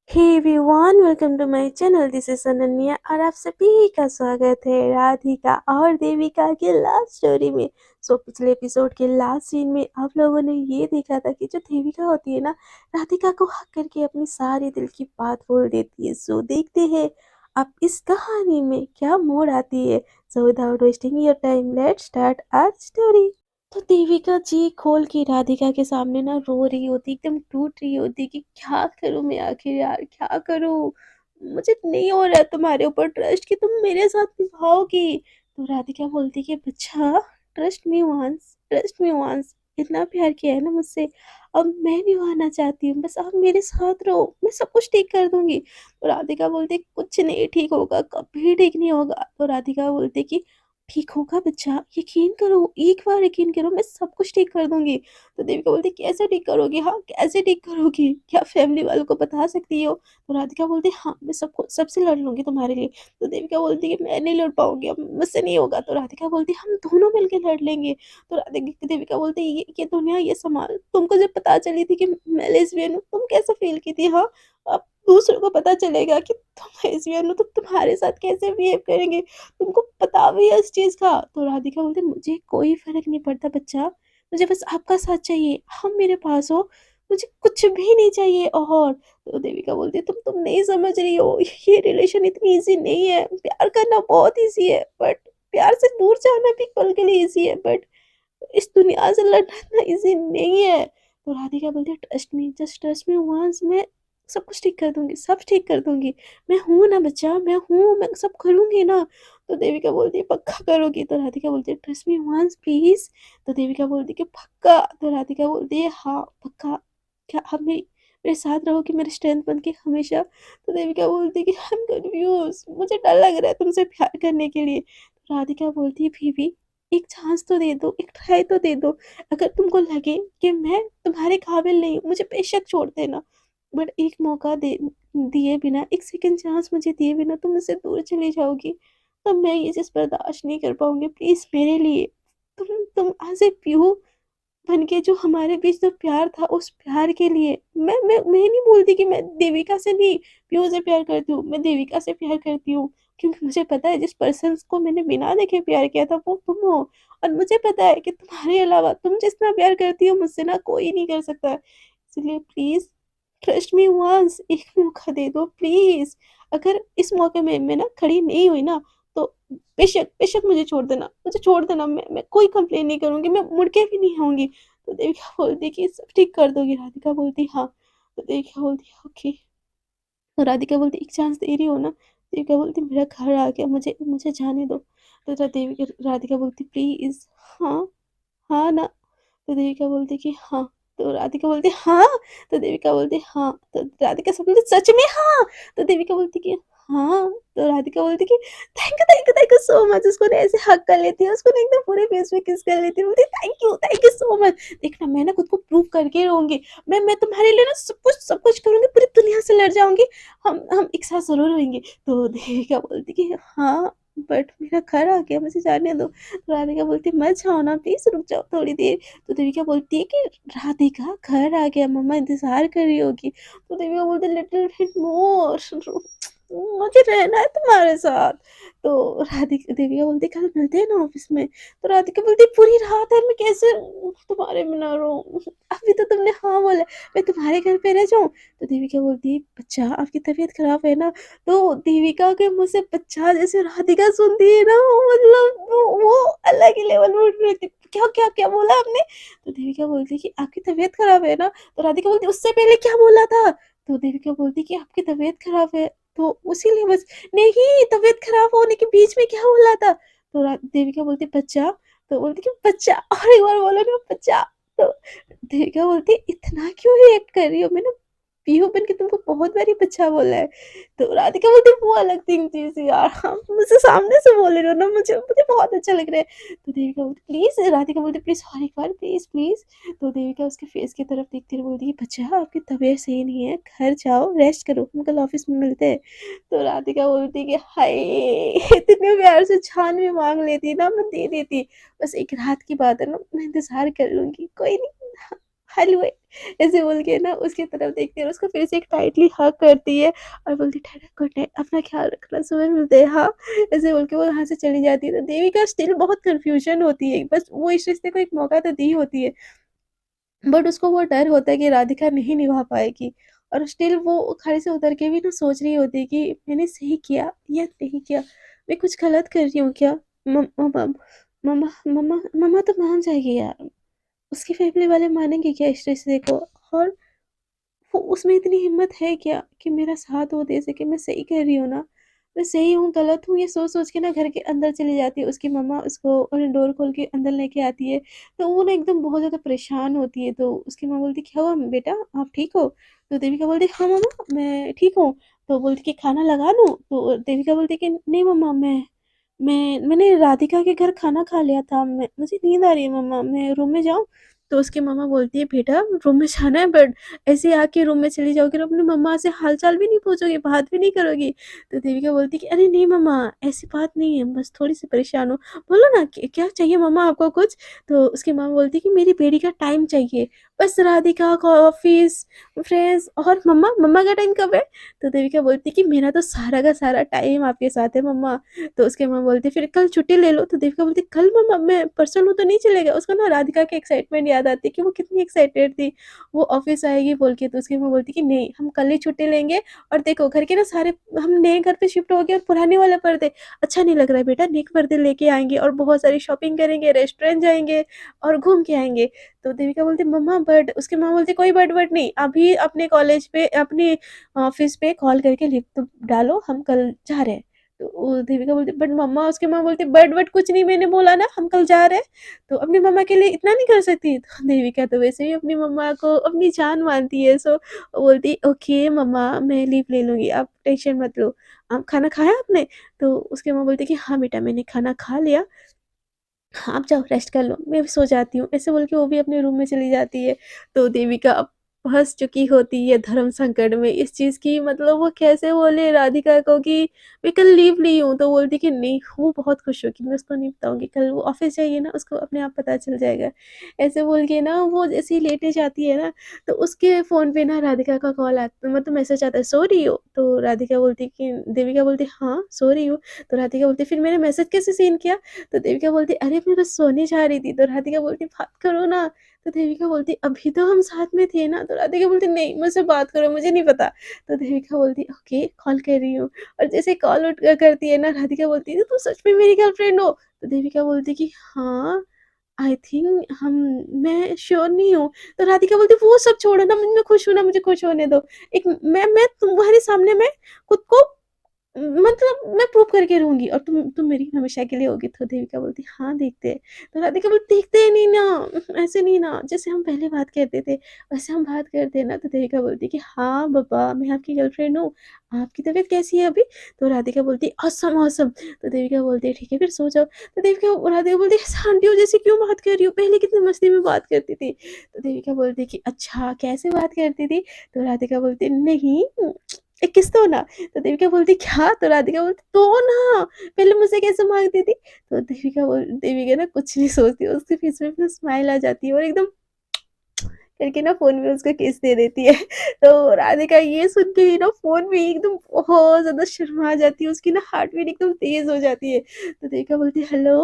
Hey everyone, welcome to my channel. This is Ananya और आप सभी का स्वागत है राधिका और देविका के लव स्टोरी में। पिछले एपिसोड के लास्ट सीन में आप लोगों ने ये देखा था कि जो देविका होती है ना, राधिका को हक करके अपनी सारी दिल की बात बोल देती है। देखते हैं अब इस कहानी में क्या मोड़ आती है। Without wasting your time, let's start our story. तो देविका जी खोल के राधिका के सामने ना रो रही होती, एकदम टूट रही होती कि क्या करूं मैं, आखिर यार क्या करूं। मुझे नहीं हो रहा है तुम्हारे ऊपर ट्रस्ट कि तुम मेरे साथ निभाओगी। तो राधिका बोलती कि बच्चा, ट्रस्ट मी वंस, इतना प्यार किया है ना मुझसे, अब मैं निभाना चाहती हूँ, बस आप मेरे साथ रहो, मैं सब कुछ ठीक कर दूंगी। तो राधिका बोलती कुछ नहीं ठीक होगा, कभी ठीक नहीं होगा। तो राधिका बोलती कि ठीक होगा बच्चा, यकीन करो, एक बार यकीन करो, मैं सब कुछ ठीक कर दूँगी। तो देविका बोलती कैसे ठीक करोगी? हाँ, कैसे ठीक करोगी? क्या फैमिली वालों को बता सकती हो? तो राधिका बोलती हाँ, मैं सबसे लड़ लूँगी तुम्हारे लिए। तो देविका बोलती कि मैं नहीं लड़ पाऊँगी, अब मुझसे नहीं होगा। तो राधिका बोलती हम दोनों मिलके लड़ लेंगे। तो देविका बोलती ये दुनिया ये समाज, तुमको जब पता चली थी कि मैं लेस्बियन हूँ, तुम कैसा फ़ील की थी? हाँ, अब दूसरों को पता चलेगा कि तुम लेस्बियन हो, तो तुम्हारे साथ कैसे बिहेव करेंगे? तुमको पता भी है इस चीज़ का? तो राधिका बोलती मुझे कोई फ़र्क नहीं पड़ता बच्चा, मुझे बस आपका साथ चाहिए, आप मेरे पास हो, मुझे कुछ भी नहीं चाहिए और। तो देविका बोलती तुम नहीं समझ रही हो, ये रिलेशन इतनी ईज़ी नहीं है, प्यार करना बहुत ईज़ी है, बट प्यार से दूर जाना भी पल के लिए ईज़ी है, बट इस दुनिया से लड़ना इतना ईज़ी नहीं है। तो राधिका बोलती है trust me, just trust me once, मैं सब कुछ ठीक कर दूँगी, सब ठीक कर दूँगी। मैं हूँ ना बच्चा, मैं हूँ, मैं सब करूँगी ना। तो देविका बोलती है पक्का करोगी? तो राधिका बोलती है ट्रस्ट मी वन्स प्लीज़। तो देविका बोलती है कि पक्का? तो राधिका बोलती है हाँ, पक्का। क्या आप मेरी मेरे साथ रहोगी, मेरी स्ट्रेंथ बन के हमेशा? तो देविका बोलती है कि आई एम कन्फ्यूज़, मुझे डर लग रहा है तुमसे प्यार करने के लिए। तो राधिका बोलती है फिर भी एक चांस तो दे दो, एक ट्राई तो दे दो। अगर तुमको लगे कि मैं तुम्हारे काबिल नहीं हूँ, मुझे बेशक छोड़ देना, बट एक मौका दे दिए बिना, एक सेकंड चांस मुझे दिए बिना तुम मुझसे दूर चली जाओगी, तब मैं ये चीज़ बर्दाश्त नहीं कर पाऊँगी। प्लीज़ मेरे लिए तुम एज़ ए प्यूर बन के, जो हमारे बीच जो प्यार था, उस प्यार के लिए मैं नहीं बोलती कि मैं देविका से नहीं प्यो से प्यार करती हूँ, मैं देविका से प्यार करती हूँ, क्योंकि मुझे पता है जिस पर्सन को मैंने बिना देखे प्यार किया था वो तुम हो। और मुझे पता है कि तुम्हारे अलावा तुम जितना प्यार करती हो मुझसे ना कोई नहीं कर सकता। इसलिए प्लीज़ ट्रस्ट मी वंस, एक मौका दे दो प्लीज़। अगर इस मौके में मैं ना खड़ी नहीं हुई ना, तो बेशक बेशक मुझे छोड़ देना, मैं कोई कंप्लेन नहीं करूँगी, मैं मुड़ के भी नहीं आऊँगी। तो देविका बोलती कि सब ठीक कर दोगी? राधिका बोलती हाँ। तो देविका बोलती ओके। तो राधिका बोलती एक चांस दे रही हो ना? देविका बोलती मेरा घर आ गया, मुझे मुझे जाने दो। तो देविका राधिका बोलती प्लीज़, हाँ, हाँ ना? तो देविका बोलती कि हाँ। तो राधिका बोलती हाँ? तो देविका बोलती हाँ। तो राधिका से बोलती सच में हाँ? तो देविका बोलती कि हाँ। तो राधिका बोलती कि थैंक यू सो मच। उसको ना ऐसे हग कर लेती है, उसको ना एकदम पूरे फेस पे किस कर लेती है, बोलती थैंक यू सो मच। देखना मैं ना खुद को प्रूव करके रहूँगी। मैं तुम्हारे लिए ना सब कुछ करूँगी, पूरी दुनिया से लड़ जाऊँगी। हम एक साथ ज़रूर रहेंगे। तो देविका बोलती कि हाँ, बट मेरा घर आ गया, मुझे जाने दो। तो राधिका बोलती मत जाओ ना, प्लीज़ रुक जाओ थोड़ी देर। तो देविका बोलती है कि राधिका घर आ गया, मम्मा इंतज़ार कर रही होगी। तो देविका बोलती लिटिल बिट मोर, मुझे रहना है तुम्हारे साथ। तो राधिका देविका बोलती कल मिलते हैं ना ऑफिस में। तो राधिका बोलती पूरी रात है, मैं कैसे तुम्हारे बिना रहूं? अभी तो तुमने हाँ बोला, मैं तुम्हारे घर पे रह जाऊं? तो देविका बोलती बच्चा आपकी तबीयत खराब है ना? तो देविका के मुंह से बच्चा जैसे राधिका सुनती है ना, मतलब वो अलग ही लेवल में उठ रही थी। क्या क्या क्या बोला आपने? तो देविका बोलती कि आपकी तबीयत खराब है ना? तो राधिका बोलती उससे पहले क्या बोला था? तो देविका बोलती कि आपकी तबीयत खराब है, तो उसीलिए बस। नहीं, तबीयत खराब होने के बीच में क्या बोला था? तो देविका बोलती बच्चा। तो बोलती कि बच्चा, और एक बार बोलो ना बच्चा। तो देविका बोलती इतना क्यों रिएक्ट कर रही हो, मैंने पीहू बन के तुमको बहुत बारी बच्चा बोला है। तो राधिका बोलती वो अलग थिंग थी थी यार, हम मुझसे सामने से बोल रहे हो ना, मुझे मुझे बहुत अच्छा लग रहा है। तो देविका बोलती प्लीज, राधिका बोलती प्लीज और एक बार प्लीज प्लीज। तो देविका उसके फेस की तरफ देखती हुई बोलती बच्चा आपकी तबीयत सही नहीं है, घर जाओ रेस्ट करो, हम कल ऑफिस में मिलते हैं। तो राधिका बोलती कि हाय, इतने प्यार से जान भी मांग लेती ना, मैं दे देती। बस एक रात की बात है ना, मैं इंतजार कर लूंगी, कोई नहीं, हलवे, ऐसे बोल के ना उसकी तरफ देखती है और उसको फिर से एक टाइटली हग करती है और बोलती है, "ठहरा, गुड नाइट, अपना ख्याल रखना, सुबह मिलते हैं, हाँ।" ऐसे बोल के वो वहाँ से चली जाती है। तो देविका स्टिल बहुत कन्फ्यूज़न होती है, बस वो इस रिश्ते को एक मौका तो दी होती है, बट उसको वो डर होता है कि राधिका नहीं निभा पाएगी और स्टिल वो खाई से उतर के भी ना सोच रही होती है कि मैंने सही किया या नहीं किया, मैं कुछ गलत कर रही हूँ क्या? मम्मा मम्मा मम्मा मम्मा तो मान जाएगी यार, उसकी फैमिली वाले मानेंगे क्या इस रिश्ते को? और वो उसमें इतनी हिम्मत है क्या कि मेरा साथ वो दे सके? मैं सही कह रही हूँ ना? मैं सही हूँ, गलत हूँ? ये सोच-सोच के ना घर के अंदर चली जाती है। उसकी मम्मा उसको डोर खोल के अंदर लेके आती है, तो वो ना एकदम बहुत ज़्यादा परेशान होती है। तो उसकी माँ बोलती है, "क्या हुआ बेटा, आप ठीक हो?" तो देविका बोलती है, "हाँ मम्मा, मैं ठीक हूँ।" तो बोलती है कि खाना लगा दूँ? तो देविका बोलती है कि नहीं मम्मा, मैंने राधिका के घर खाना खा लिया था। मैं मुझे नींद आ रही है मम्मा, मैं रूम में जाऊँ? तो उसकी मम्मा बोलती है, "बेटा रूम में जाना है बट ऐसे आके रूम में चली जाओगी और अपनी मम्मा से हाल-चाल भी नहीं पूछोगी, बात भी नहीं करोगी?" तो देविका बोलती है कि, "अरे नहीं मम्मा, ऐसी बात नहीं है, बस थोड़ी-सी परेशान हूँ। बोलो ना क्या चाहिए मम्मा आपको कुछ?" तो उसकी माँ बोलती है कि, "मेरी बेटी का टाइम चाहिए, बस राधिका का ऑफ़िस, फ्रेंड्स और मम्मा, मम्मा का टाइम कब है?" तो देविका बोलती है कि, "मेरा तो सारा का सारा टाइम आपके साथ है मम्मा।" तो उसकी माँ बोलती है, "फिर कल छुट्टी ले लो।" तो देविका बोलती है, "कल मम्मा, मैं परसों लूँ तो नहीं चलेगा?" उसको ना राधिका की एक्साइटमेंट याद आती है कि वो कितनी एक्साइटेड थी, वो ऑफ़िस आएगी बोल के। तो उसकी माँ बोलती है कि, "नहीं, हम कल ही छुट्टी लेंगे और देखो घर के ना सारे हम नए घर पे शिफ्ट हो गए और पुराने वाले पर्दे अच्छा नहीं लग रहा है बेटा, नए पर्दे लेके आएँगे और बहुत सारी शॉपिंग करेंगे, रेस्टोरेंट जाएँगे और घूम के आएँगे।" तो देविका बोलती है, "मम्मा बट" उसकी माँ बोलती है, "कोई बट वट नहीं, अभी अपने कॉलेज पे अपने ऑफ़िस पे कॉल करके लिख तो डालो, हम कल जा रहे हैं।" तो वो देविका बोलती है, "बट मम्मा" उसकी माँ बोलती है, "बट वट कुछ नहीं, मैंने बोला ना हम कल जा रहे हैं, तो अपनी मम्मा के लिए इतना नहीं कर सकती?" तो देविका तो वैसे भी अपनी मम्मा को अपनी जान मानती है, सो वो बोलती है, "ओके मम्मा, मैं लीव ले लूँगी, आप टेंशन मत लो। आप खाना खाया आपने?" तो उसकी माँ बोलती है कि, "हाँ बेटा, मैंने खाना खा लिया, आप जाओ रेस्ट कर लो, मैं भी सो जाती हूँ।" ऐसे बोल के वो भी अपने रूम में चली जाती है। तो देविका अब फँस चुकी होती है धर्म संकट में इस चीज़ की, मतलब वो कैसे बोले राधिका को कि मैं कल लीव ली हूँ, तो बोलती कि नहीं, वो बहुत खुश होगी, मैं उसको नहीं बताऊँगी, कल वो ऑफ़िस जाएगी ना उसको अपने आप पता चल जाएगा। ऐसे बोल के ना वो जैसे ही लेटे जाती है ना, तो उसके फ़ोन पे ना राधिका का कॉल आता, मतलब मैसेज आता है, "सो रही हो?" तो राधिका बोलती है कि देविका बोलती है, "हाँ, सो रही हूँ।" तो राधिका बोलती है, "फिर मैंने मैसेज कैसे सीन किया?" तो देविका बोलती, "अरे मैं बस सोने जा रही थी।" तो राधिका बोलती, "बात करो ना।" तो देविका बोलती, "अभी तो हम साथ में थे ना।" तो राधिका बोलती, "नहीं, मुझसे बात करो, मुझे नहीं पता।" तो देविका बोलती, "ओके, कॉल कर रही हूँ।" और जैसे कॉल करती है ना, राधिका बोलती है, "तू सच में मेरी गर्लफ्रेंड हो?" तो देविका बोलती कि, "हाँ, आई थिंक हम मैं श्योर नहीं हूँ।" तो राधिका बोलती, "वो सब छोड़ो ना, मैं खुश हूँ ना, मुझे खुश होने दो। एक मैं तुम्हारे सामने मैं खुद को मतलब मैं प्रूव करके रहूँगी और तुम मेरी हमेशा के लिए होगी।" तो देविका बोलती, "हाँ, देखते हैं।" तो राधिका बोलती, "देखते हैं नहीं ना, ऐसे नहीं ना, जैसे हम पहले बात करते थे, वैसे हम बात करते हैं ना।" तो देविका बोलती कि, "हाँ, बाबा, मैं आपकी गर्लफ्रेंड हूँ, आपकी तबीयत कैसी है अभी?" तो राधिका बोलती, "ऑसम, ऑसम।" तो देविका बोलती है, "ठीक है, फिर सो जाओ।" तो राधिका बोलती है, "ऐसे आंटियों जैसे क्यों बात कर रही हो? पहले कितनी मस्ती में बात करती थी।" तो देविका बोलती है कि, "अच्छा, कैसे बात करती थी?" तो राधिका बोलती है, "नहीं, एक किस दो ना।" तो देविका बोलती, "क्या?" तो राधिका बोलती, "दो ना, पहले मुझसे कैसे माँगती थी?" तो देविका ना कुछ नहीं सोचती, उसके फेस में ना स्माइल आ जाती है और एकदम करके ना फ़ोन में उसको किस दे देती है। तो राधिका ये सुन के ही ना फ़ोन में एकदम बहुत ज़्यादा शर्मा जाती है, उसकी ना हार्ट बीट एकदम तेज़ हो जाती है। तो देविका बोलती है, "हेलो,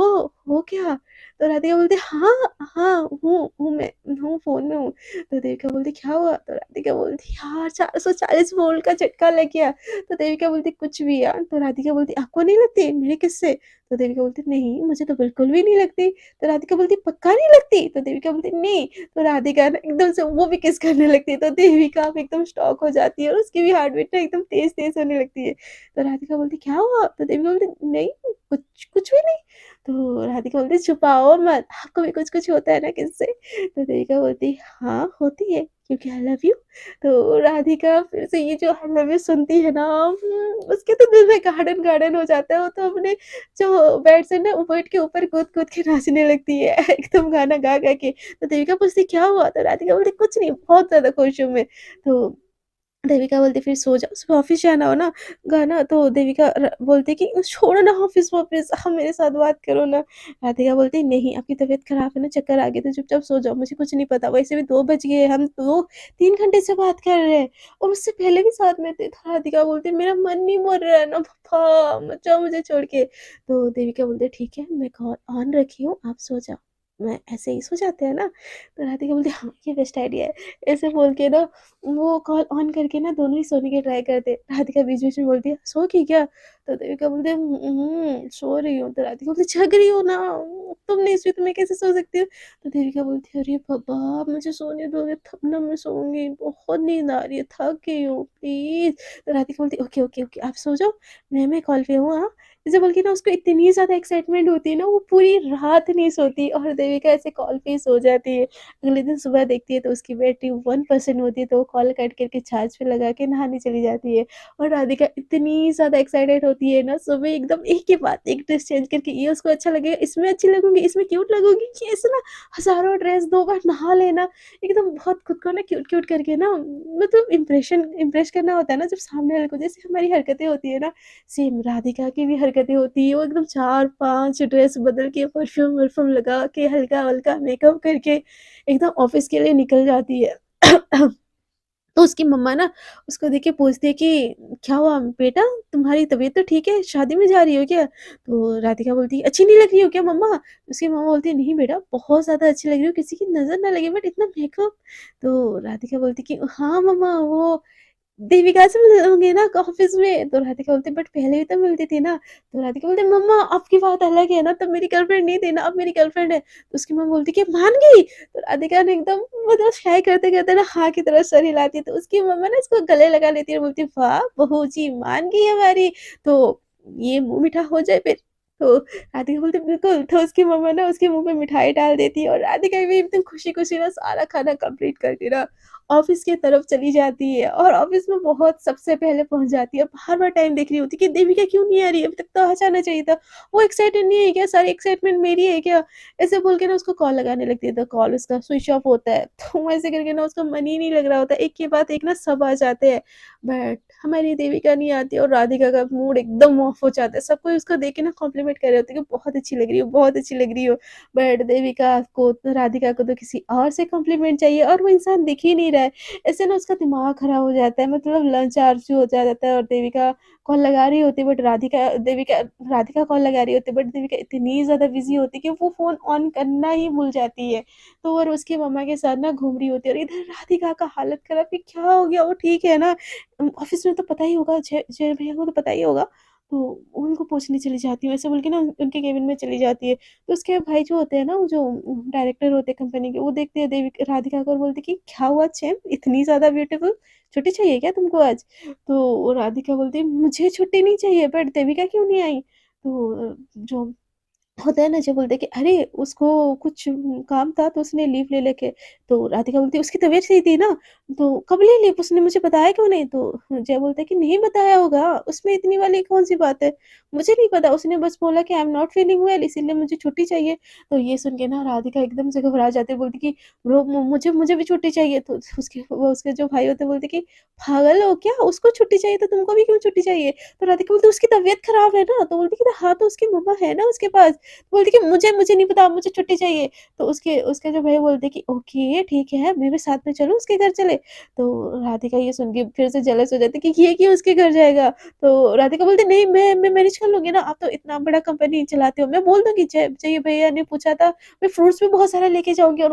हो क्या?" तो राधिका बोलती है, "हाँ, हाँ, हूँ मैं, हूँ फ़ोन में हूँ।" तो देविका बोलती, "क्या हुआ?" तो राधिका बोलती, "यार 440 वोल्ट का झटका लग गया।" तो देविका बोलती, "कुछ भी यार।" तो राधिका बोलती, "आपको नहीं लगती मेरे किससे?" तो देविका बोलती, "नहीं, मुझे तो बिल्कुल भी नहीं लगती।" तो राधिका बोलती, "पक्का नहीं लगती?" तो देविका बोलती, "नहीं।" तो राधिका ना एकदम से वो भी किस करने लगती है, तो देविका अब एकदम शॉक हो जाती है और उसकी भी हार्ट बीट ना एकदम तेज़-तेज़ होने लगती है। तो राधिका बोलती, "क्या हुआ?" तो देविका बोलती, "नहीं, कुछ कुछ भी नहीं।" तो राधिका बोलती, "छुपाओ मत, आपको भी कुछ-कुछ होता है ना किससे?" तो देविका बोलती, "हाँ, होती है, क्योंकि आई लव यू।" तो राधिका फिर से ये जो आई लव यू सुनती है ना, उसके तो दिल में गार्डन-गार्डन हो जाता है, वो तो अपने जो बेड से ना बेड के ऊपर कूद-कूद के नाचने लगती है एकदम गाना गा-गा के। तो देविका पूछती, "क्या हुआ?" तो राधिका बोलती, "कुछ नहीं, बहुत ज़्यादा खुश हूँ मैं।" तो देविका बोलती फिर सो जाओ, सुबह ऑफ़िस जाना हो ना गाना। तो देविका बोलती कि छोड़ो ना ऑफ़िस वॉफ़िस, आप मेरे साथ बात करो ना। राधिका बोलती नहीं, आपकी तबीयत ख़राब है ना, चक्कर आ गए तो चुपचाप सो जाओ, मुझे कुछ नहीं पता, वैसे भी 2 बज गए, हम 2-3 घंटे से बात कर रहे हैं और उससे पहले भी साथ में थे। तो राधिका बोलती मेरा मन नहीं मर रहा है ना पापा, मत जाओ मुझे छोड़ के। तो देविका बोलती ठीक है, मैं कॉल ऑन रखी हूँ, आप सो जाओ। मैं ऐसे ही सो जाते हैं ना। तो राधिका बोलती हाँ, ये बेस्ट आइडिया है। ऐसे बोल के ना वो कॉल ऑन करके ना दोनों ही सोने की ट्राई करते। राधिका बीच-बीच में बोलती है, "सो गई क्या?" तो देविका बोलती है, सो रही हूँ।" तो राधिका बोलती है, "जग रही हो ना, तुम नहीं सोई तो मैं कैसे सो सकती हूँ?" तो देविका बोलती है, "अरे बाबा! आप मुझे सोने दोगे तब ना मैं सोऊँगी, बहुत नींद आ रही है, थक गई हूँ, प्लीज़।" तो राधिका बोलती है, "ओके, ओके, ओके, आप सो जाओ, मैं कॉल पे हूँ, हाँ?" ऐसे बोल के ना उसको इतनी ज़्यादा एक्साइटमेंट होती है ना, वो पूरी रात नहीं सोती और देविका ऐसे कॉल पे ही सो जाती है। अगले दिन सुबह देखती है तो उसकी बैटरी 1% होती है, तो वो कॉल कट करके चार्ज पे लगा के नहाने चली जाती है। और राधिका इतनी ज़्यादा एक्साइटेड होती है ना, सुबह एकदम एक के बाद एक ड्रेस चेंज करके, ये उसको अच्छा लगेगा, इसमें अच्छी लगूँगी, इसमें क्यूट लगूँगी, ये ऐसे ना हज़ारों ड्रेस 2 बार नहा लेना, एकदम बहुत खुद को ना क्यूट-क्यूट करके ना, मतलब इम्प्रेस करना होता है ना जब सामने वाले को, जैसे हमारी हरकतें होती है ना, सेम राधिका की भी हरकतें होती है। वो एकदम 4-5 ड्रेस बदल के, परफ्यूम-वर्फ्यूम लगा के, हल्का-हल्का मेकअप करके एकदम ऑफ़िस के लिए निकल जाती है। तो उसकी मम्मा ना उसको देख के पूछती है कि क्या हुआ बेटा, तुम्हारी तबीयत तो ठीक है, शादी में जा रही हो क्या? तो राधिका बोलती है अच्छी नहीं लग रही हो क्या मम्मा? उसकी मम्मा बोलती है नहीं बेटा, बहुत ज़्यादा अच्छी लग रही हो, किसी की नज़र ना लगे, बट इतना मेकअप। तो राधिका बोलती कि हाँ मम्मा, वो देविका से मिले होंगे ना ऑफिस में। तो राधिका बोलती बट पहले भी तो मिलती थी ना। तो राधिका बोलती मम्मा आपकी बात अलग है ना, तब मेरी गर्लफ्रेंड नहीं थी ना, अब मेरी गर्लफ्रेंड है। तो उसकी मम्मा बोलती कि मान गई। तो राधिका ने एकदम मतलब शाय करते करते ना हाँ की तरह सर हिलाती है, तो उसकी मम्मा ना इसको गले लगा लेती है और बोलती वाह बहू जी मान गई हमारी, तो ये मुंह मीठा हो जाए फिर। तो राधिका बोलती बिल्कुल। तो उसकी मम्मा ना उसके मुंह में मिठाई डाल देती है और राधिका भी एकदम खुशी खुशी ना सारा खाना कंप्लीट करके ना ऑफ़िस की तरफ चली जाती है और ऑफ़िस में बहुत सबसे पहले पहुँच जाती है। बार-बार टाइम देख रही होती है कि देविका क्यों नहीं आ रही है? अभी तक तो आ जाना चाहिए था। वो एक्साइटेड नहीं है क्या? सारी एक्साइटमेंट मेरी है क्या? ऐसे बोल के ना उसको कॉल लगाने लगती है, तो कॉल उसका स्विच ऑफ होता है। तो ऐसे करके ना उसका मन ही नहीं लग रहा होता है। एक के बाद एक ना सब आ जाते हैं, बट हमारी देविका नहीं आती और राधिका का मूड एकदम ऑफ हो जाता है। सब कोई उसको देख के ना कॉम्प्लीमेंट कर रहे होते हैं कि बहुत अच्छी लग रही हो, बहुत अच्छी लग रही हो। बट देविका को राधिका को तो किसी और से कॉम्प्लीमेंट चाहिए और वो इंसान दिख ही नहीं रहा है। ऐसे ना उसका दिमाग खराब हो जाता है, मतलब लंच आवर शुरू हो जाता है और देविका कॉल लगा रही होती है, बट राधिका कॉल लगा रही होती है, बट देविका इतनी ज़्यादा बिज़ी होती है कि वो फ़ोन ऑन करना ही भूल जाती है। तो और उसकी मम्मा के साथ ना घूम रही होती है और इधर राधिका का हालत खराब कि क्या हो गया? वो ठीक है ना? ऑफ़िस में तो पता ही होगा, जय भैया को तो पता ही होगा। तो उनको पूछने चली जाती हूँ, ऐसे बोल के ना उनके केबिन में चली जाती है। तो उसके भाई जो होते हैं ना, वो जो डायरेक्टर होते हैं कंपनी के, वो देखते हैं राधिका को और बोलते हैं कि क्या हुआ चैन, इतनी ज़्यादा ब्यूटीफुल, छुट्टी चाहिए क्या तुमको आज? तो राधिका बोलती है मुझे छुट्टी नहीं चाहिए, बट देविका क्यों नहीं आई? तो जो होता है ना, जो बोलते हैं कि अरे उसको कुछ काम था तो उसने लीव ले लेके। तो राधिका बोलती है उसकी तबीयत सही थी ना, तो कब ले ली, उसने मुझे बताया क्यों नहीं? तो जय बोलता है कि नहीं बताया होगा, उसमें इतनी वाली कौन सी बात है, मुझे नहीं पता, उसने बस बोला कि I am not feeling well इसीलिए मुझे छुट्टी चाहिए। तो ये सुन के ना राधिका एकदम से घबरा जाती है, बोलती कि ब्रो मुझे मुझे भी छुट्टी चाहिए। तो उसके जो भाई होते हैं बोलते कि पागल हो क्या, उसको छुट्टी चाहिए तो तुमको भी क्यों छुट्टी चाहिए? तो राधिका बोलती उसकी तबीयत खराब है ना। तो बोलती कि हाँ तो उसकी मम्मा है ना उसके पास। बोलती कि मुझे मुझे नहीं पता, मुझे छुट्टी चाहिए। तो उसके उसके जो भैया बोलते कि ओके ठीक है, मैं भी साथ में चलूँ उसके घर चले? तो राधिका ये सुन के फिर से जेलस हो जाती है कि ये क्यों उसके घर जाएगा? तो राधिका बोलती नहीं, मैं मैनेज कर लूँगी ना, आप तो इतना बड़ा कंपनी चलाते हो। मैं बोल दूँगी जय जय भैया ने पूछा था, मैं फ्रूट्स भी बहुत सारा लेके जाऊँगी और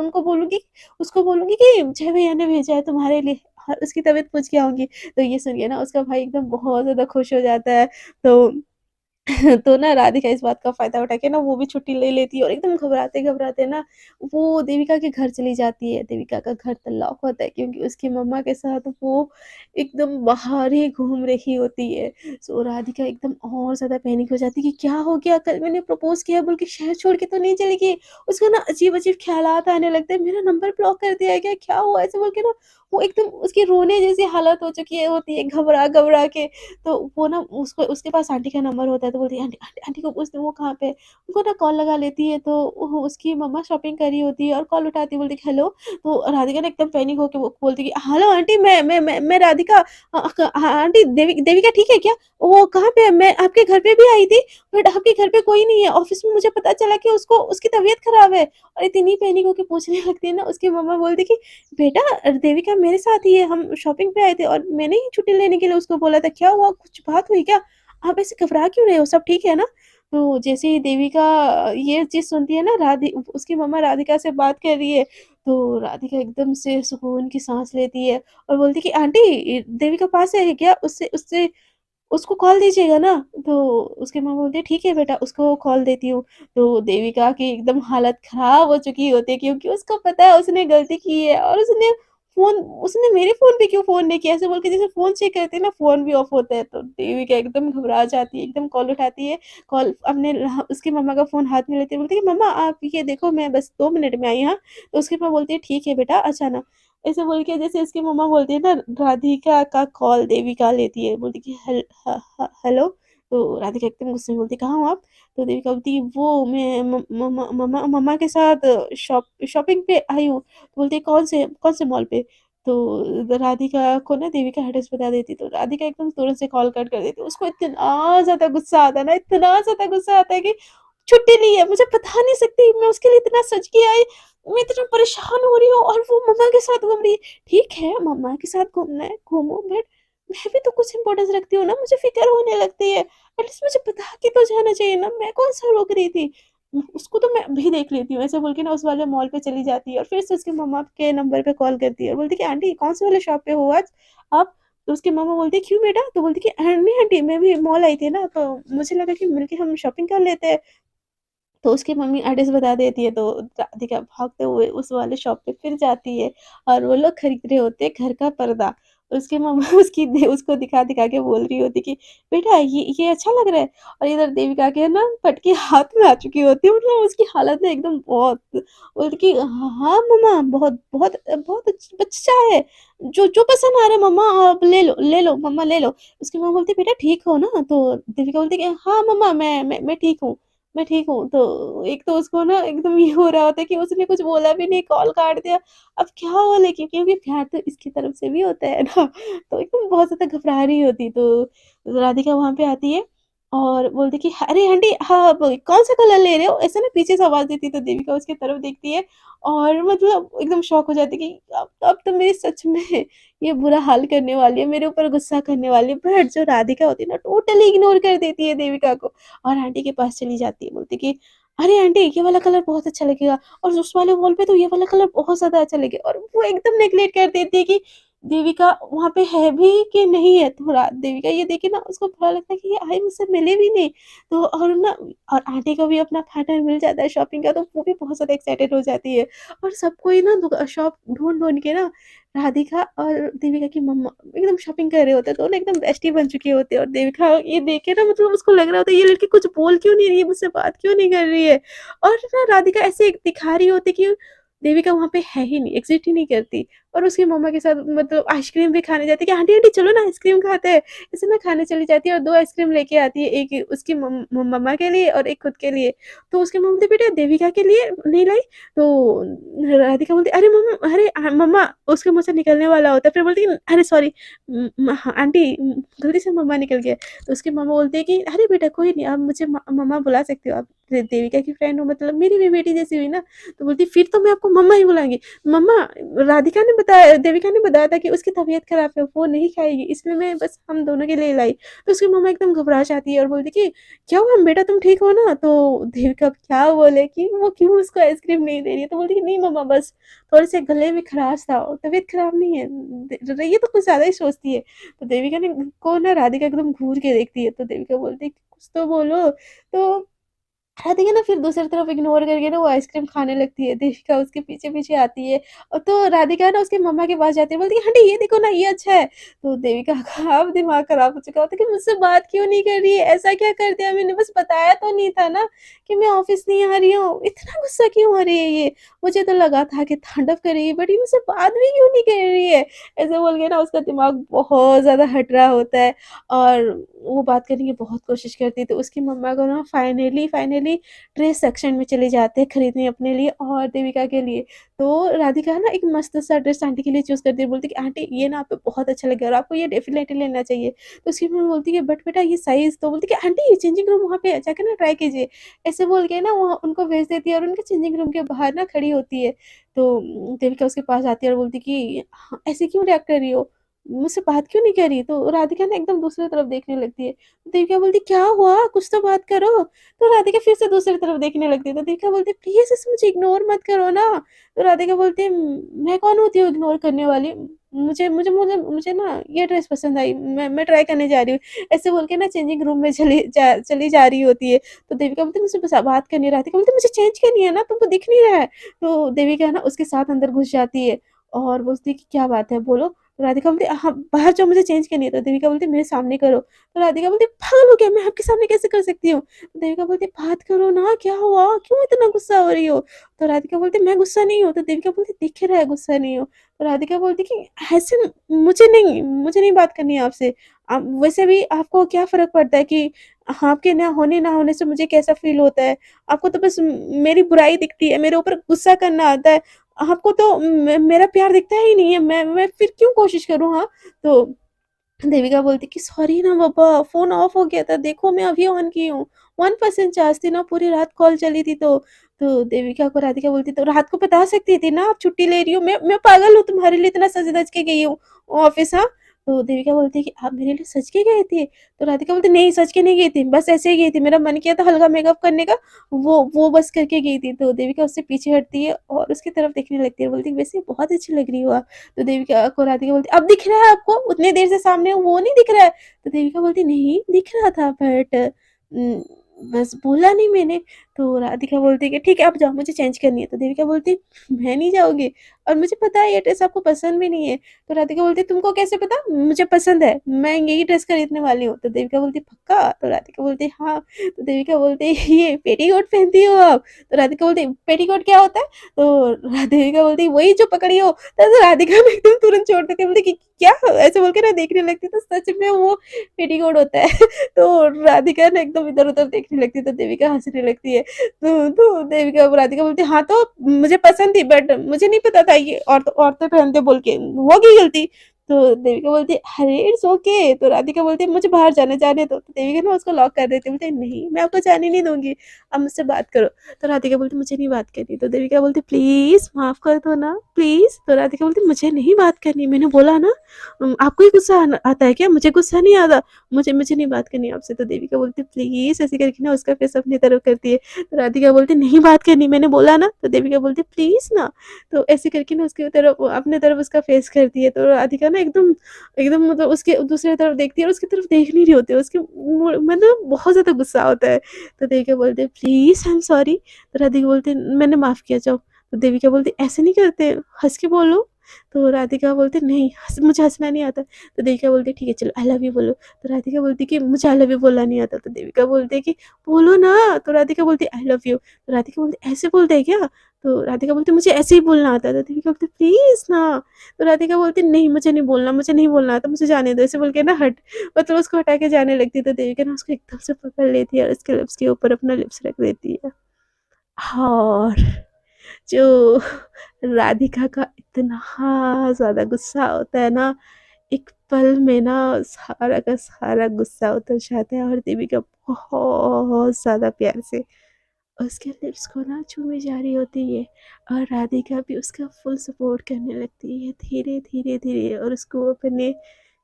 उसको बोलूँगी कि जय भैया ने भेजा है तुम्हारे लिए और उसकी तबीयत पूछ के आऊँगी। तो ये सुन के ना उसका भाई एकदम बहुत ज़्यादा खुश हो जाता है। तो तो ना राधिका इस बात का फ़ायदा उठा के ना वो भी छुट्टी ले लेती है और एकदम घबराते-घबराते ना वो देविका के घर चली जाती है। देविका का घर तो लॉक होता है क्योंकि उसकी मम्मा के साथ वो एकदम बाहर ही घूम रही होती है। सो राधिका एकदम और ज़्यादा पैनिक हो जाती है कि क्या हो गया? कल मैंने प्रपोज़ किया बोल के शहर छोड़ के तो नहीं चली गई? उसको ना अजीब-अजीब ख़्यालात आने लगते हैं, मेरा नंबर ब्लॉक कर दिया है क्या? क्या हुआ? ऐसे बोल के ना वो एकदम उसकी रोने जैसी हालत हो चुकी है होती है घबरा-घबरा के। तो वो ना उसको उसके पास आंटी का नंबर होता है, तो बोलती है आंटी आंटी आंटी को पूछती हूँ वो कहाँ पे है? उनको ना कॉल लगा लेती है तो उसकी मम्मा शॉपिंग कर रही होती है और कॉल उठाती है, बोलती है हेलो। तो राधिका ना एकदम पैनिक होके वो बोलती है कि हेलो आंटी, मैं राधिका। हाँ आंटी, देविका ठीक है क्या? वो कहाँ पे है? मैं आपके घर पे भी आई थी, बट आपके घर पे कोई नहीं है। ऑफिस में मुझे पता चला कि उसको उसकी तबीयत खराब है। और इतनी पैनिक होके पूछने लगती है ना, उसकी मम्मा बोलती कि बेटा देविका मेरे साथ ही है, हम शॉपिंग पे आए थे और मैंने ही छुट्टी लेने के लिए उसको बोला था। क्या हुआ, कुछ बात हुई क्या? आप ऐसे घबरा क्यों रहे हो, सब ठीक है ना? तो जैसे ही देविका ये चीज़ सुनती है ना, उसकी मम्मा राधिका से बात कर रही है, तो राधिका एकदम से सुकून की सांस लेती है और बोलती कि आंटी देविका पास है क्या? उससे उससे उसको कॉल दीजिएगा ना। तो उसकी माँ बोलती है ठीक है बेटा, उसको कॉल देती हूँ। तो देविका की एकदम हालत खराब हो चुकी होती है, क्योंकि उसको पता है उसने गलती की है और उसने मेरे फ़ोन पे क्यों फ़ोन नहीं किया? ऐसे बोल के जैसे फ़ोन चेक करते हैं ना, फ़ोन भी ऑफ होता है। तो देविका एकदम घबरा जाती है, एकदम कॉल उठाती है, कॉल अपने उसकी मम्मा का फ़ोन हाथ में लेती है, बोलती है कि मम्मा आप ये देखो, मैं बस 2 मिनट में आई हाँ। तो उसकी माँ बोलती है ठीक है बेटा, अच्छा ना। ऐसे बोल के जैसे उसकी मम्मा बोलती है ना, राधिका का कॉल देविका लेती है, बोलती कि हेलो। तो राधिका एकदम गुस्से में बोलती कहाँ हो आप? तो देविका बोलती वो मैं मम्मा मम्मा मम्मा के साथ शॉपिंग पे आई हूँ। तो बोलती है कौन से मॉल पे? तो राधिका को ना देविका एड्रेस बता देती, तो राधिका एकदम तुरंत से कॉल कट कर देती। उसको इतना ज़्यादा गुस्सा आता है ना, इतना ज़्यादा गुस्सा आता है कि छुट्टी ली है, मुझे बता नहीं सकती, मैं उसके लिए इतना सज के आई, मैं इतना परेशान हो रही हूँ और वो मम्मा के साथ घूम रही है। ठीक है, मम्मा के साथ घूमना है, घूमो, बट मैं भी तो कुछ इम्पोर्टेंस रखती हूँ ना, मुझे फ़िक्र होने लगती है। एटलीस्ट मुझे बता के तो जाना चाहिए ना, मैं कौन-सा रोक रही थी? उसको तो मैं अभी देख लेती हूँ, ऐसे बोल के ना उस वाले मॉल पे चली जाती है और फिर से उसकी मम्मा के नंबर पे कॉल करती है और बोलती है कि आंटी कौन से वाले शॉप पे हो आज आप? तो उसकी मम्मा बोलती है क्यों बेटा? तो बोलती है कि नहीं आंटी, मैं भी मॉल आई थी ना, तो मुझे लगा कि मिलके हम शॉपिंग कर लेते हैं। तो उसकी मम्मी एड्रेस बता देती है, तो राधिका भागते हुए उस वाले शॉप पे फिर जाती है और वो लोग खरीद रहे होते हैं घर का पर्दा। उसकी मम्मा उसको दिखा-दिखा के बोल रही होती कि बेटा ये अच्छा लग रहा है। और इधर देविका के ना पटके हाथ में आ चुकी होती है, मतलब उसकी हालत ना एकदम बहुत, बोलती कि हाँ मम्मा, बहुत बहुत बहुत अच्छा है, जो जो पसंद आ रहा है मम्मा आप ले लो मम्मा ले लो। उसकी मम्मा बोलती है बेटा ठीक हो ना? तो देविका बोलती है कि हाँ मम्मा, मैं ठीक हूँ। मैं ठीक हूँ। तो एक तो उसको ना एकदम ये हो रहा होता है कि उसने कुछ बोला भी नहीं, कॉल काट दिया। अब क्या हुआ, लेकिन क्योंकि प्यार तो इसकी तरफ से भी होता है ना, तो एकदम बहुत ज़्यादा घबरा रही होती। तो राधिका वहाँ पे आती है और बोलती कि अरे आंटी, हाँ, ब कौन-सा कलर ले रहे हो? ऐसे ना पीछे से आवाज़ देती है, तो देविका उसकी तरफ देखती है और मतलब एकदम शॉक हो जाती है कि अब तो मेरी सच में ये बुरा हाल करने वाली है, मेरे ऊपर गुस्सा करने वाली है। बट जो राधिका होती है ना, टोटली इग्नोर कर देती है देविका को। और आंटी के पास चली जाती है, बोलती कि अरे आंटी, ये वाला कलर बहुत अच्छा लगेगा और उस वाले वॉल पे तो ये वाला कलर बहुत ज़्यादा अच्छा लगेगा। और वो एकदम नेगलेक्ट कर देती है कि देविका वहाँ पे है भी कि नहीं है। थोड़ा देविका ये देख के ना उसको बुरा लगता है कि ये आई मुझसे मिले भी नहीं। तो और ना, और आंटी को भी अपना पार्टनर मिल जाता है शॉपिंग का, तो वो भी बहुत ज़्यादा एक्साइटेड हो जाती है। और सब कोई ना शॉप ढूँढ-ढूँढ के ना राधिका और देविका की मम्मा एकदम शॉपिंग कर रहे होते हैं, दोनों एकदम बेस्टी बन चुके होते हैं। और देविका ये देख के ना, मतलब उसको लग रहा होता है ये लड़की कुछ बोल क्यों नहीं रही है, मुझसे बात क्यों नहीं कर रही है। और ना राधिका ऐसे दिखा रही होती कि देविका वहाँ पे है ही नहीं, एग्ज़िस्ट ही नहीं करती। और उसकी मम्मा के साथ मतलब आइसक्रीम भी खाने जाती है कि आंटी आंटी चलो ना आइसक्रीम खाते हैं। ऐसे ना खाने चली जाती है और 2 आइसक्रीम लेके आती है, एक उसकी मम्मा के लिए और एक खुद के लिए। तो उसकी मम्मी बोलती बेटा देविका के लिए नहीं लाई? तो राधिका बोलती अरे अरे मम्मा, उसके मुँह से निकलने वाला होता है। फिर बोलती है अरे सॉरी, हाँ आंटी, गलती से मम्मा निकल गया। तो उसकी मम्मा बोलती है कि अरे बेटा कोई नहीं, आप मुझे मम्मा बुला सकते हो, आप देविका की फ्रेंड हो, मतलब मेरी भी बेटी जैसी हुई ना। तो बोलती फिर तो मैं आपको मम्मा ही बुलाऊँगी। मम्मा, देविका ने बताया था कि उसकी तबीयत खराब है, वो नहीं खाएगी, इसलिए मैं बस हम दोनों के लिए लाई। तो उसकी मम्मा एकदम घबरा जाती है और बोलती कि क्या हुआ बेटा, तुम ठीक हो ना? तो देविका अब क्या बोले कि वो क्यों उसको आइसक्रीम नहीं दे रही है। तो बोलती कि नहीं मम्मा, बस थोड़े-से गले में खराश था, तबीयत खराब नहीं है। ये तो कुछ ज़्यादा ही सोचती है। तो देविका ना राधिका एकदम घूर के देखती है, तो देविका बोलती है कि कुछ तो बोलो। तो राधिका ना फिर दूसरी तरफ इग्नोर करके ना वो आइसक्रीम खाने लगती है। देविका उसके पीछे-पीछे आती है और तो राधिका ना उसके मम्मा के पास जाती है, बोलती है, "आंटी ये देखो ना ये अच्छा है।" तो देविका का अब दिमाग खराब हो चुका होता है कि मुझसे बात क्यों नहीं कर रही है? ऐसा क्या कर दिया मैंने? बस बताया तो नहीं था ना कि मैं ऑफ़िस नहीं आ रही हूँ। इतना गुस्सा क्यों हो रही है ये? मुझे तो लगा था कि तांडव करेगी बट ये मुझसे बात भी क्यों नहीं कर रही है? ऐसे बोल के ना उसका दिमाग बहुत ज़्यादा हट रहा होता है और वो बात करने की बहुत कोशिश करती है। तो उसकी मम्मा को ना फाइनली ड्रेस सेक्शन में चले जाते हैं खरीदने अपने लिए और देविका के लिए। तो राधिका ना एक मस्त सा ड्रेस आंटी के लिए चूज़ करती है, बोलती है कि आंटी ये ना आप पे बहुत अच्छा लगेगा और आपको ये डेफ़िनेटली लेना चाहिए। तो उसकी मम्मी बोलती है बट बेटा ये साइज़ तो बोलती है कि आंटी ये चेंजिंग रूम वहाँ पे है, जाके ना ट्राई कीजिए। ऐसे बोल के ना वो उनको भेज देती है और उनके चेंजिंग रूम के बाहर ना खड़ी होती है। तो देविका उसके पास आती है और बोलती है कि हाँ, ऐसे क्यों रिएक्ट कर रही हो? मुझसे बात क्यों नहीं कर रही? तो राधिका ना एकदम दूसरी तरफ देखने लगती है। देविका बोलती है क्या हुआ? कुछ तो बात करो। तो राधिका फिर से दूसरी तरफ देखने लगती है, तो देविका बोलती है प्लीज़ इसे मुझे इग्नोर मत करो ना। तो राधिका बोलती है मैं कौन होती हूँ इग्नोर करने वाली? मुझे ना ये ड्रेस पसंद आई, मैं ट्राई करने जा रही हूँ। ऐसे बोल के ना चेंजिंग रूम में चली जा रही होती है। तो देविका बोलती है मुझसे बस बात करनी है, राधिका बोलती है मुझे चेंज करनी है ना, तुमको दिख नहीं रहा है। तो देविका ना उसके साथ अंदर घुस जाती है और बोलती है कि क्या बात है बोलो? तो राधिका बोलती है हाँ, बाहर जाओ मुझे चेंज करनी है। तो देविका बोलती है मेरे सामने करो। तो राधिका बोलती है पागल हो क्या? मैं आपके सामने कैसे कर सकती हूँ? देविका बोलती है, "बात करो ना, क्या हुआ? क्यों इतना गुस्सा हो रही हो?" तो राधिका बोलती है, "मैं गुस्सा नहीं हूँ।" तो देविका बोलती है, "दिख रहा है गुस्सा नहीं हो।" तो राधिका बोलती है कि ऐसे मुझे नहीं बात करनी है आपसे। वैसे भी आपको क्या फ़र्क पड़ता है कि आपके ना होने से मुझे कैसा फ़ील होता है? आपको तो बस मेरी बुराई दिखती है, मेरे ऊपर गुस्सा करना आता है। आपको तो मेरा प्यार दिखता ही नहीं है, मैं फिर क्यों कोशिश करूँ, हाँ? तो देविका बोलती कि सॉरी ना बाबा फ़ोन ऑफ हो गया था, देखो मैं अभी ऑन की हूँ। 1% चार्ज थी ना, पूरी रात कॉल चली थी तो। तो देविका को राधिका बोलती तो रात को बता सकती थी ना आप छुट्टी ले रही हो, मैं पागल हूँ तुम्हारे लिए इतना सज-धज के गई हूँ ऑफ़िस, हाँ? तो देविका बोलती है कि आप मेरे लिए सज के गए थे? तो राधिका बोलती नहीं सज के नहीं गई थी, बस ऐसे ही गई थी, मेरा मन किया था हल्का मेकअप करने का, वो बस करके गई थी। तो देविका उससे पीछे हटती है और उसकी तरफ देखने लगती है, बोलती है वैसे बहुत अच्छी लग रही हो आप। तो देविका को राधिका बोलती अब दिख रहा है आपको? उतनी देर से सामने हूँ वो नहीं दिख रहा है? तो देविका बोलती नहीं दिख रहा था बट बस बोला नहीं मैंने। तो राधिका बोलती है कि ठीक है आप जाओ मुझे चेंज करनी है। तो देविका बोलती मैं नहीं जाऊँगी और मुझे पता है ये ड्रेस आपको पसंद भी नहीं है। तो राधिका बोलती तुमको कैसे पता? मुझे पसंद है, मैं यही ड्रेस खरीदने वाली हूँ। तो देविका बोलती पक्का? तो राधिका बोलती हाँ। तो देविका बोलती ये पेटीकोट पहनती हो आप? तो राधिका बोलती पेटीकोट क्या होता है? तो देविका बोलती वही जो पकड़ी हो। तो राधिका ना एकदम तुरंत छोड़ देती है, बोलती कि क्या? ऐसे बोल के ना देखने लगती है तो सच में वो पेटीकोट होता है। तो राधिका ना एकदम इधर-उधर देखने लगती है तो देविका हँसने लगती है। तो देविका राधिका बोलती है हाँ, तो मुझे पसंद थी बट मुझे नहीं पता था ये औरतें पहनते बोल के, हो गई गलती। तो देविका बोलती है अरे इट्स ओके। तो राधिका बोलती है मुझे बाहर जाने दो। तो देविका ना उसको लॉक कर देती है, बोलती है नहीं मैं आपको जाने नहीं दूँगी, आप मुझसे बात करो। तो राधिका बोलती मुझे नहीं बात करनी। तो देविका बोलती प्लीज़ माफ़ कर दो ना प्लीज़। तो राधिका बोलती मुझे नहीं बात करनी, मैंने बोला ना आपको ही गुस्सा आता है क्या? मुझे गुस्सा नहीं आता, मुझे नहीं बात करनी आपसे। तो देविका बोलती प्लीज़ ऐसे करके ना उसका फेस अपनी तरफ करती है। तो राधिका बोलती नहीं बात करनी, मैंने बोला ना। तो देविका बोलती प्लीज़ ना। तो ऐसे करके ना उसकी तरफ अपने तरफ उसका फेस करती है। तो राधिका ना एकदम एकदम मतलब उसके दूसरी तरफ देखती है और उसकी तरफ देख नहीं रही होती है, उसके मतलब बहुत ज़्यादा गुस्सा होता है। तो देविका बोलती है प्लीज़ आई एम सॉरी। तो राधिका बोलती है मैंने माफ़ किया जाओ। तो देविका बोलती ऐसे नहीं करते, हँस के बोलो। तो राधिका बोलती नहीं मुझे हँसना नहीं आता। तो देविका बोलती ठीक है चलो आई लव यू बोलो। तो राधिका बोलती कि मुझे आई लव यू बोलना नहीं आता। तो देविका बोलती है कि बोलो ना। तो राधिका बोलती आई लव यू। तो राधिका बोलती ऐसे बोलते हैं क्या? तो राधिका बोलती मुझे ऐसे ही बोलना आता है। तो देविका बोलती प्लीज़ ना। तो राधिका बोलती नहीं मुझे नहीं बोलना आता, मुझे जाने दो। ऐसे बोल के ना मतलब उसको हटा के जाने लगती है। तो देविका ना उसको एकदम से पकड़ लेती है और उसके लिप्स के ऊपर अपना लिप्स रख देती है। और जो राधिका का इतना ज़्यादा गुस्सा होता है ना, एक पल में ना सारा का सारा गुस्सा उतर जाता है और देविका बहुत ज़्यादा प्यार से उसके लिप्स को ना चूमे जा रही होती है और राधिका भी उसका फुल सपोर्ट करने लगती है धीरे-धीरे और उसको अपने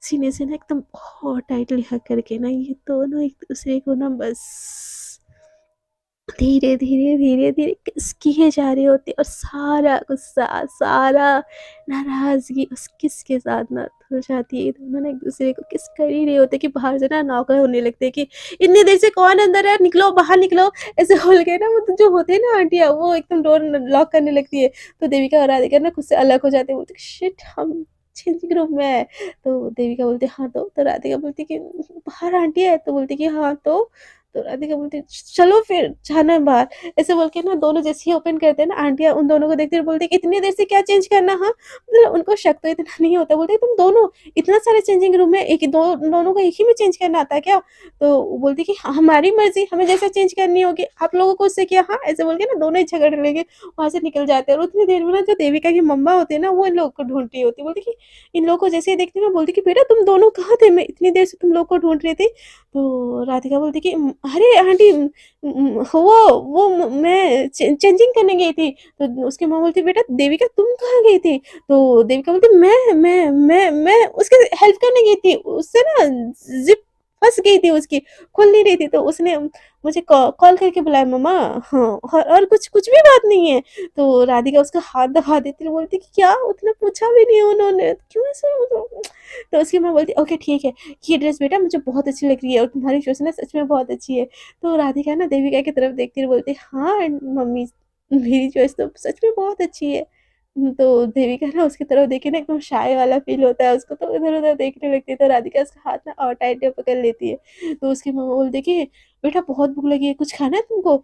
सीने से ना एकदम बहुत टाइटली हग करके ना ये दोनों एक दूसरे को ना बस धीरे-धीरे किस किए जा रही होती है और सारा गुस्सा, सारा नाराज़गी उस किस के साथ ना खुल जाती है। दोनों ना एक-दूसरे को किस कर ही रहे होते कि बाहर से ना नॉक होने लगते हैं कि इतनी देर से कौन अंदर है? निकलो, बाहर निकलो। ऐसे बोल के ना वो तो जो होते हैं ना आंटियाँ वो एकदम डोर लॉक करने लगती है। तो देविका और राधिका ना खुद से अलग हो जाते हैं। बोलते शिट हम चेंजिंग रूम में हैं। तो देविका बोलती है हाँ तो? तो राधिका बोलती है कि बाहर आंटी है। तो बोलती है कि हाँ तो? तो राधिका बोलती है चलो फिर जाना है बाहर। ऐसे बोल के ना दोनों जैसे ही ओपन करते हैं ना आंटियाँ उन दोनों को देखती है और बोलती है इतनी देर से क्या चेंज करना हाँ? मतलब उनको शक तो इतना नहीं होता। बोलते हैं तुम दोनों इतना सारे चेंजिंग रूम है एक ही दोनों को एक ही में चेंज करना आता है क्या? तो वो बोलती है कि हमारी मर्ज़ी हमें जैसा चेंज करनी होगी। आप लोगों को उससे क्या हाँ? ऐसे बोल के ना दोनों ही झगड़ने लगे। वहाँ से निकल जाते हैं और उतनी देर में ना जो देविका की मम्मा होती है ना वो इन लोगों को ढूँढ रही होती है। बोलती कि इन लोगों को जैसे ही देखती है ना बोलती कि बेटा तुम दोनों कहाँ थे? मैं इतनी देर से तुम लोग को ढूँढ रही थी। तो राधिका बोलती कि अरे आंटी मैं चेंजिंग करने गई थी। तो उसकी माँ बोलती बेटा देविका तुम कहाँ गई थी? तो देविका बोलती मैं उसकी हेल्प करने गई थी। उससे ना ज़िप फँस गई थी उसकी, खुल नहीं रही थी तो उसने मुझे कॉल करके बुलाया मम्मा। हाँ, और कुछ कुछ भी बात नहीं है। तो राधिका उसका हाथ दबा देती है, बोलती कि क्या? उतना पूछा भी नहीं उन्होंने, क्यों ऐसे मतलब। तो उसकी माँ बोलती ओके ठीक है, ये ड्रेस बेटा मुझे बहुत अच्छी लग रही है और तुम्हारी चॉइस ना सच में बहुत अच्छी है। तो राधिका ना देविका की तरफ देखती है और बोलती है हाँ मम्मी मेरी चॉइस तो सच में बहुत अच्छी है। तो देविका ना उसकी तरफ देख के ना एकदम शाय वाला फ़ील होता है उसको, तो इधर-उधर देखने लगती है। तो राधिका उसका हाथ ना और टाइट पकड़ लेती है। तो उसकी मम्मा बोलती है कि बेटा बहुत भूख लगी है, कुछ खाना है तुमको?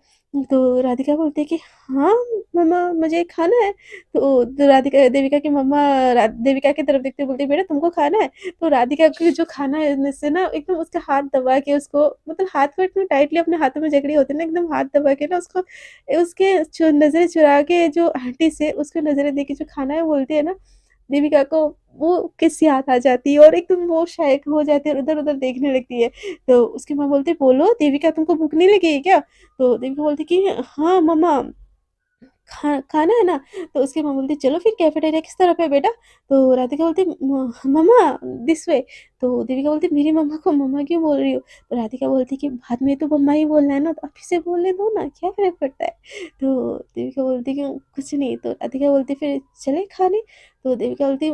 तो राधिका बोलती है कि हाँ मम्मा मुझे खाना है। तो राधिका देविका की मम्मा देविका की तरफ देखते हुए बोलती है बेटा तुमको खाना है? तो राधिका को जो खाना है में से ना एकदम उसका हाथ दबा के उसको, मतलब हाथ को इतना टाइटली अपने हाथों में जकड़ी होती है ना, एकदम हाथ दबा के ना उसको उसके जो नज़रें चुरा के जो आंटी से उसको नज़रें दे के जो खाना है बोलती है ना, देविका को वो किस याद आ जाती है और एकदम वो शायक हो जाती है और इधर-उधर देखने लगती है। तो उसकी माँ बोलती है बोलो देविका तुमको भूख नहीं लगी है क्या? तो देविका बोलती है कि हाँ मम्मा खाना है ना? तो उसकी माँ बोलती चलो फिर कैफेटेरिया किस तरफ है बेटा? तो राधिका बोलती मम्मा दिस वे। तो देविका बोलती मेरी मम्मा को मम्मा क्यों बोल रही हो? तो राधिका बोलती कि बाद में तो मम्मा ही बोलना है ना, तो अभी से बोलने दो ना, क्या फ़र्क पड़ता है? तो देविका बोलती कि कुछ नहीं। तो राधिका बोलती फिर चलें खाने? तो देविका बोलती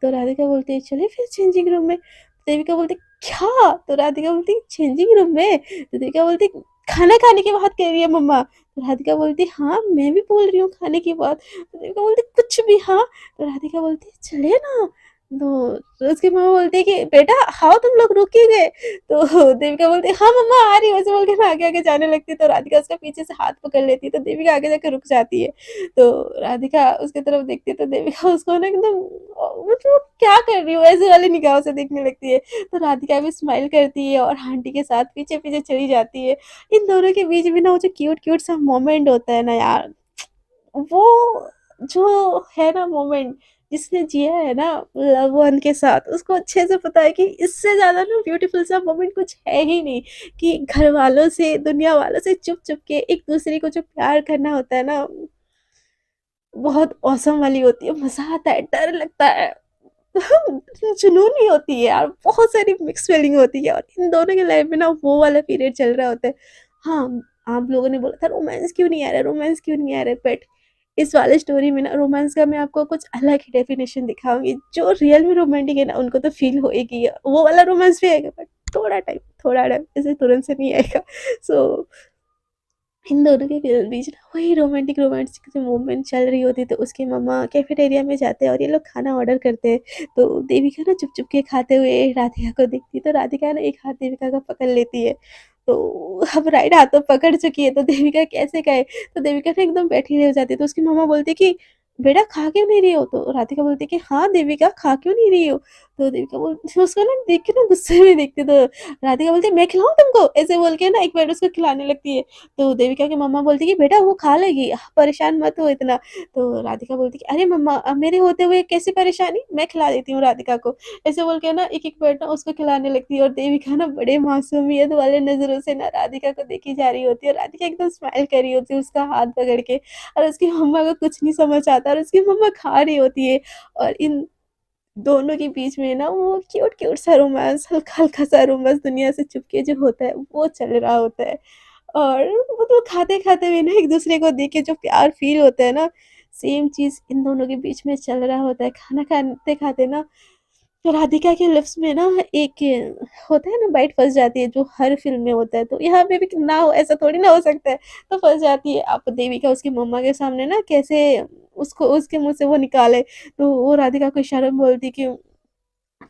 तो राधिका बोलती है चलें फिर चेंजिंग रूम में? तो देविका बोलती क्या? तो राधिका बोलती चेंजिंग रूम में? तो देविका बोलती खाना खाने की बात कर रही है मम्मा। तो राधिका बोलती हाँ, मैं भी बोल रही हूँ खाने की बात। तो देविका बोलती कुछ भी हाँ? तो राधिका बोलती चले ना। तो उसकी मम्मा बोलती है कि बेटा आओ तुम लोग रुक ही गए। तो देविका बोलती है हाँ मम्मा आ रही हूँ, ऐसे बोल के ना आगे-आगे जाने लगती है। तो राधिका उसका पीछे से हाथ पकड़ लेती है, तो देविका आगे जाके रुक जाती है। तो राधिका उसकी तरफ देखती है तो देविका उसको ना एकदम मतलब क्या कर रही हो? ऐसे वाली निगाहों से देखने लगती है। तो राधिका भी स्माइल करती है और आंटी के साथ पीछे-पीछे चली जाती है। इन दोनों के बीच में ना वो जो क्यूट-क्यूट सा मोमेंट होता है ना यार, वो जो है ना मोमेंट जिसने जिया है ना लव वन के साथ, उसको अच्छे से पता है कि इससे ज़्यादा ना ब्यूटीफुल सा मोमेंट कुछ है ही नहीं कि घर वालों से, दुनिया वालों से चुप-चुप के एक-दूसरे को जो प्यार करना होता है ना, बहुत ऑसम वाली होती है, मज़ा आता है, डर लगता है। जुनून ही होती है यार, बहुत सारी मिक्स फीलिंग होती है और इन दोनों की लाइफ में ना वो वाला पीरियड चल रहा होता है। हाँ, आप लोगों ने बोला था रोमांस क्यों नहीं आ रहा है, रोमांस क्यों नहीं आ रहा है, बट इस वाले स्टोरी में ना रोमांस का मैं आपको कुछ अलग ही डेफिनेशन दिखाऊँगी। जो रियल में रोमांटिक है ना उनको तो फील होएगी, वो वाला रोमांस भी आएगा बट थोड़ा टाइम ऐसे तुरंत से नहीं आएगा। सो इन दोनों के बीच ना वही रोमांटिक जो मूवमेंट चल रही होती है, तो उसकी मम्मा कैफेटेरिया में जाते हैं और ये लोग खाना ऑर्डर करते हैं। तो देविका ना चुप-चुप के खाते हुए राधिका को देखती है, तो राधिका ना एक हाथ देविका का पकड़ लेती है। तो अब राइट हाथ तो पकड़ चुकी है, तो देविका कैसे खाए? तो देविका ना एकदम बैठी रह जाती है, तो उसकी मम्मा बोलती है कि बेटा खा क्यों नहीं रही हो? तो राधिका बोलती है कि हाँ देविका खा क्यों नहीं रही हो? तो देविका बोलती उसको ना देख के ना गुस्से में देखती है, तो राधिका बोलती है मैं खिलाऊँ तुमको? ऐसे बोल के ना एक बार उसको खिलाने लगती है। तो देविका की मम्मा बोलती कि बेटा वो खा लेगी, परेशान मत हो इतना। तो राधिका बोलती कि अरे मम्मा मेरे होते हुए कैसे परेशानी? मैं खिला देती हूँ राधिका को। ऐसे बोल के ना एक-एक बार ना उसको खिलाने लगती है और देविका ना बड़े मासूमियत वाले नज़रों से ना राधिका को देखी जा रही होती है और राधिका एकदम स्माइल कर रही होती है उसका हाथ पकड़ के और उसकी मम्मा को कुछ नहीं समझ आता और उसकी मम्मा खा रही होती है और इन दोनों के बीच में ना वो क्यूट-क्यूट सा रोमांस, हल्का-हल्का सा रोमांस दुनिया से छुपके जो होता है, वो चल रहा होता है। और मतलब खाते-खाते भी ना एक-दूसरे को देख के जो प्यार फ़ील होता है ना, सेम चीज़ इन दोनों के बीच में चल रहा होता है। खाना खाते-खाते ना तो राधिका के लिप्स में ना एक होता है ना, बाइट फँस जाती है, जो हर फ़िल्म में होता है, तो यहाँ पे भी ना हो, ऐसा थोड़ी ना हो सकता है, तो फँस जाती है। अब देविका उसकी मम्मा के सामने ना कैसे उसको उसके मुँह से वो निकाले, तो वो राधिका को इशारे में बोलती कि,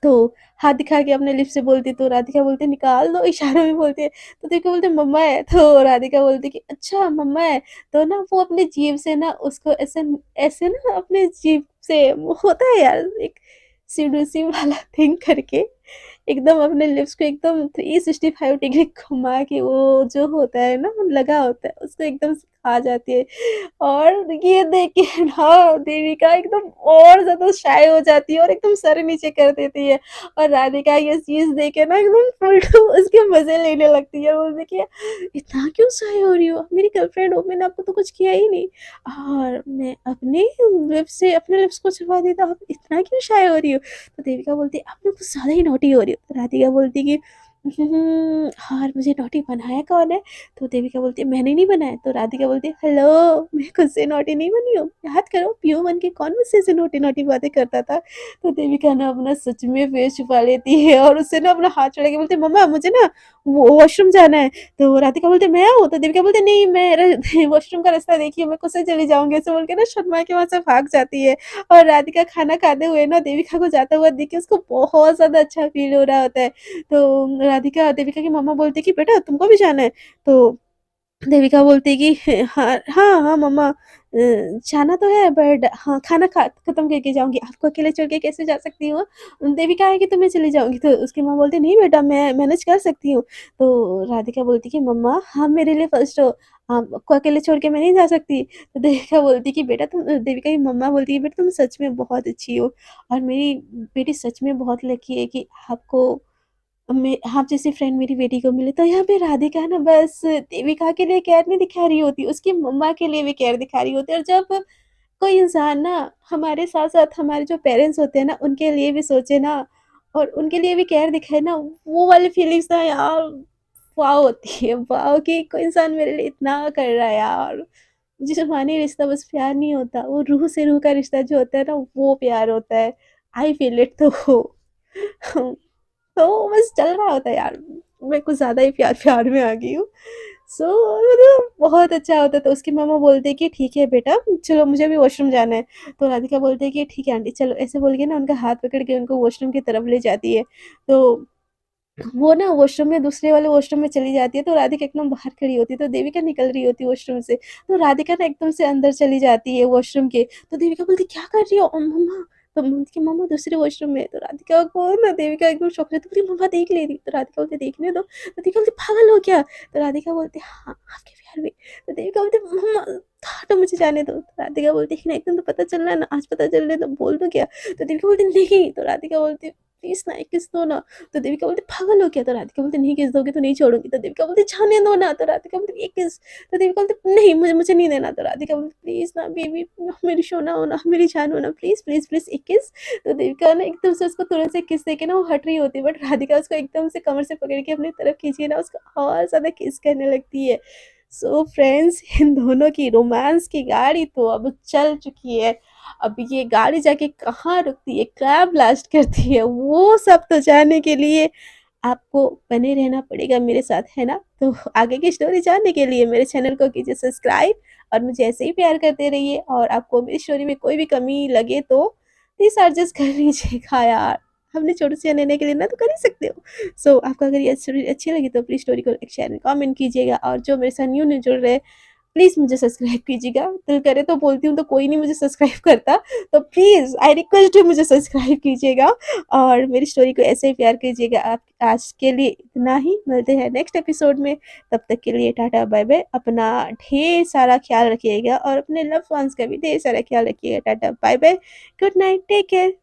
तो हाथ दिखा के अपने लिप्स से बोलती, तो राधिका बोलती निकाल दो, इशारों में बोलती है, तो देखो बोलते मम्मा है, तो राधिका बोलती कि अच्छा मम्मा है, तो ना वो अपनी जीभ से ना उसको ऐसे ऐसे ना अपने जीभ से, वो होता है यार एक सेडुसिव वाला थिंग करके, एकदम अपने लिप्स को एकदम 365 डिग्री घुमा के वो जो होता है ना, लगा होता है, उसको एकदम से खा जाती है। और ये देख के ना देविका एकदम और ज़्यादा शाय हो जाती है और एकदम सर नीचे कर देती है, और राधिका ये चीज़ देख के ना एकदम फुल उसके मज़े लेने लगती है। वो देखिए, इतना क्यों शाय हो रही हो? मेरी गर्लफ्रेंड हो, मैंने आपको तो कुछ किया ही नहीं, और मैं अपने लिप्स से अपने लिप्स को छुपा दी, तो आप इतना क्यों शाय हो रही हो? तो देविका बोलती है, "आप ना कुछ ज़्यादा ही नॉटी हो रही हो।" तो राधिका बोलती कि और मुझे नॉटी बनाया कौन है? तो देविका बोलती है, "मैंने नहीं बनाया।" तो राधिका बोलती है, "हेलो, मैं खुद से नॉटी नहीं बनी हूँ। याद करो, पीहू बन के कौन मुझसे ऐसे नॉटी-नॉटी बातें करता था?" तो देविका ना अपना सच में फेस छुपा लेती है और उससे ना अपना हाथ छुड़ा के बोलती है, "मम्मा मुझे ना वो वॉशरूम जाना है।" तो राधिका बोलती है, "मैं आऊँ?" तो देविका बोलती है, "नहीं, मैं वॉशरूम का रास्ता देखिए, मैं खुद से चली जाऊँगी।" ऐसे बोल के ना शर्मा के वहाँ से भाग जाती है। और राधिका खाना खाते हुए ना देविका को जाता हुआ देख के उसको बहुत ज़्यादा अच्छा फ़ील हो रहा होता है। तो राधिका देविका की मम्मा बोलती है कि बेटा तुमको भी जाना है? तो देविका बोलती है कि हाँ, हाँ, हाँ मम्मा, जाना तो है, बट हाँ, खाना खा खत्म करके जाऊँगी, आपको अकेले छोड़ के कैसे जा सकती हूँ? देविका है कि तो मैं चली जाऊँगी, तो उसकी माँ बोलती है नहीं बेटा, मैं मैनेज कर सकती हूँ। तो राधिका बोलती है कि मम्मा आप मेरे लिए फर्स्ट हो, आपको अकेले छोड़ के मैं नहीं जा सकती। तो देविका बोलती है कि बेटा तुम देविका की मम्मा बोलती है, बेटा तुम सच में बहुत अच्छी हो, और मेरी बेटी सच में बहुत लकी है कि आपको मैं आप जैसी फ्रेंड मेरी बेटी को मिले। तो यहाँ पे राधिका ना बस देविका के लिए केयर नहीं दिखा रही होती, उसकी मम्मा के लिए भी केयर दिखा रही होती है। और जब कोई इंसान ना हमारे साथ-साथ हमारे जो पेरेंट्स होते हैं ना, उनके लिए भी सोचे ना, और उनके लिए भी केयर दिखाए ना, वो वाली फीलिंग्स ना यार वाव होती है, वाव कि कोई इंसान मेरे लिए इतना कर रहा है यार। जिस्मानी रिश्ता बस प्यार नहीं होता, वो रूह से रूह का रिश्ता जो होता है ना, वो प्यार होता है। आई फील इट तो तो बस चल रहा होता है यार। मैं कुछ ज़्यादा ही प्यार-प्यार में आ गई हूँ। सो मतलब बहुत अच्छा होता है। तो उसकी मम्मा बोलती है कि ठीक है बेटा, चलो मुझे भी वॉशरूम जाना है। तो राधिका बोलती है कि ठीक है आंटी चलो, ऐसे बोल के ना उनका हाथ पकड़ के उनको वॉशरूम की तरफ ले जाती है। तो वो ना वॉशरूम में दूसरे वाले वॉशरूम में चली जाती है, तो राधिका एकदम बाहर खड़ी होती है, तो देविका निकल रही होती है वॉशरूम से। तो राधिका ना एकदम से अंदर चली जाती है वॉशरूम के, तो देविका बोलती है, "क्या कर रही हो?" मम्मा। तो बोलती है, "मम्मा दूसरे वॉशरूम में।" तो राधिका को ना देविका एकदम शॉक हो जाती है, बोलती, "मम्मा देख ले रही।" तो राधिका बोलती है, "देखने दो।" तो देविका बोलती, "पागल हो क्या?" तो राधिका बोलती है, "हाँ, आपके प्यार में।" तो देविका बोलती है, "मम्मा हटो, मुझे जाने दो।" तो राधिका बोलती है कि, "नहीं, एकदम तो पता चल रहा है ना, आज पता चलने दो, बोल दूँ क्या?" तो देविका बोलती है, "नहीं।" तो राधिका बोलती है, "प्लीज़ ना, एक किस दो ना।" तो देविका बोलती पागल हो क्या? तो राधिका बोलती नहीं किस दोगे तो नहीं छोड़ूँगी। तो देविका बोलती जाने दो ना। तो राधिका बोलती एक किस। तो देविका बोलती नहीं, मुझे नहीं देना। तो राधिका बोलती प्लीज़ ना बेबी, मेरी सोना हो ना, मेरी जान हो ना, प्लीज़ प्लीज़ प्लीज़ एक किस। तो देविका ना एकदम से उसको तुरंत से किस देके ना वो हट रही होती है, बट राधिका उसको एकदम से कमर से पकड़ के अपनी तरफ खींच के ना उसको और ज़्यादा किस करने लगती है। सो फ्रेंड्स, इन दोनों की रोमांस की गाड़ी तो अब चल चुकी है। अब ये गाड़ी जाके कहाँ रुकती है, क्या ब्लास्ट करती है, वो सब तो जानने के लिए आपको बने रहना पड़ेगा मेरे साथ, है ना? तो आगे की स्टोरी जानने के लिए मेरे चैनल को कीजिए सब्सक्राइब, और मुझे ऐसे ही प्यार करते रहिए, और आपको मेरी स्टोरी में कोई भी कमी लगे तो प्लीज़ एडजस्ट कर लीजिएगा यार। हमने छोटू-सी अनन्या के लिए ना तो कर ही सकते हो। सो आपको अगर ये स्टोरी अच्छी लगी तो प्लीज़ स्टोरी को लाइक, शेयर एंड कमेंट कीजिएगा, और जो मेरे साथ न्यू न्यू जुड़ रहे हैं प्लीज़ मुझे सब्सक्राइब कीजिएगा। दिल करे तो बोलती हूँ तो कोई नहीं मुझे सब्सक्राइब करता, तो प्लीज़ आई रिक्वेस्ट यू मुझे सब्सक्राइब कीजिएगा, और मेरी स्टोरी को ऐसे ही प्यार कीजिएगा। आप आज के लिए इतना ही, मिलते हैं नेक्स्ट एपिसोड में। तब तक के लिए टाटा बाय-बाय। अपना ढेर सारा ख़्याल रखिएगा, और अपने लव्ड वन्स का भी ढेर सारा ख़्याल रखिएगा। Tata bye bye, good night, take care.